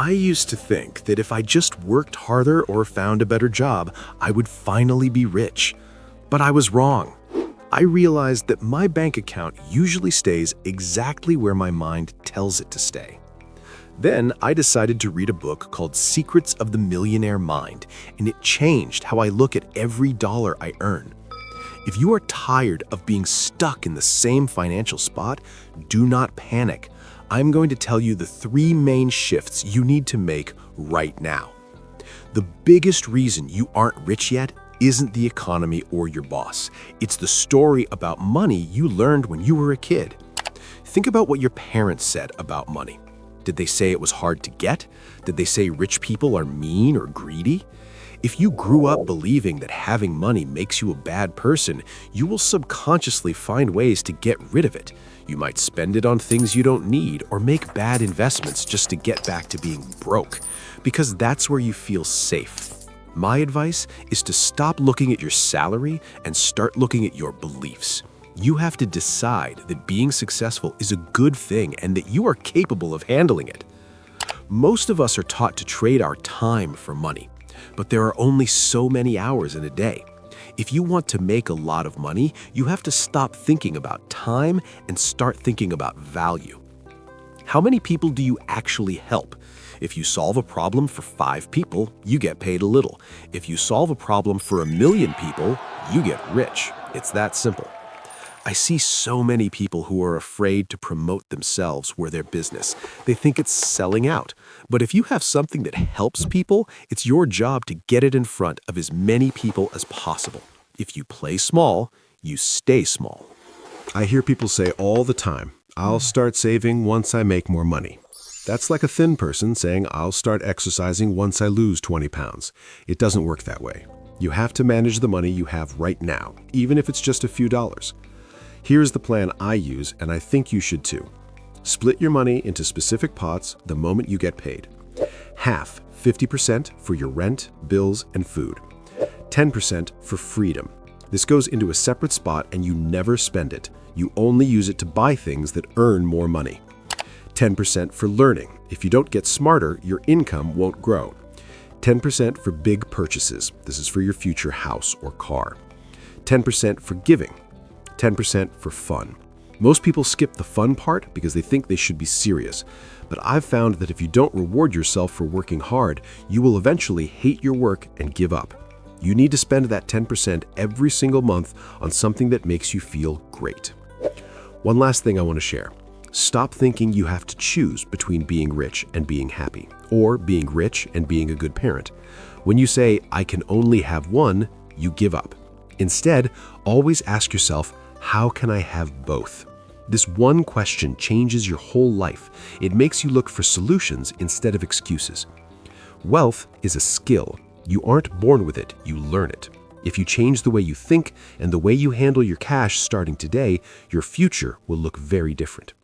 I used to think that if I just worked harder or found a better job, I would finally be rich. But I was wrong. I realized that my bank account usually stays exactly where my mind tells it to stay. Then I decided to read a book called Secrets of the Millionaire Mind, and it changed how I look at every dollar I earn. If you are tired of being stuck in the same financial spot, do not panic. I'm going to tell you the 3 main shifts you need to make right now. The biggest reason you aren't rich yet isn't the economy or your boss. It's the story about money you learned when you were a kid. Think about what your parents said about money. Did they say it was hard to get? Did they say rich people are mean or greedy? If you grew up believing that having money makes you a bad person, you will subconsciously find ways to get rid of it. You might spend it on things you don't need or make bad investments just to get back to being broke, because that's where you feel safe. My advice is to stop looking at your salary and start looking at your beliefs. You have to decide that being successful is a good thing and that you are capable of handling it. Most of us are taught to trade our time for money, but there are only so many hours in a day. If you want to make a lot of money, you have to stop thinking about time and start thinking about value. How many people do you actually help? If you solve a problem for 5 people, you get paid a little. If you solve a problem for 1 million people, you get rich. It's that simple. I see so many people who are afraid to promote themselves or their business. They think it's selling out. But if you have something that helps people, it's your job to get it in front of as many people as possible. If you play small, you stay small. I hear people say all the time, I'll start saving once I make more money. That's like a thin person saying, I'll start exercising once I lose 20 pounds. It doesn't work that way. You have to manage the money you have right now, even if it's just a few dollars. Here's the plan I use, and I think you should too. Split your money into specific pots the moment you get paid. Half, 50% for your rent, bills, and food. 10% for freedom. This goes into a separate spot and you never spend it. You only use it to buy things that earn more money. 10% for learning. If you don't get smarter, your income won't grow. 10% for big purchases. This is for your future house or car. 10% for giving. 10% for fun. Most people skip the fun part because they think they should be serious. But I've found that if you don't reward yourself for working hard, you will eventually hate your work and give up. You need to spend that 10% every single month on something that makes you feel great. One last thing I want to share. Stop thinking you have to choose between being rich and being happy, or being rich and being a good parent. When you say, I can only have one, you give up. Instead, always ask yourself, how can I have both? This one question changes your whole life. It makes you look for solutions instead of excuses. Wealth is a skill. You aren't born with it, you learn it. If you change the way you think and the way you handle your cash starting today, your future will look very different.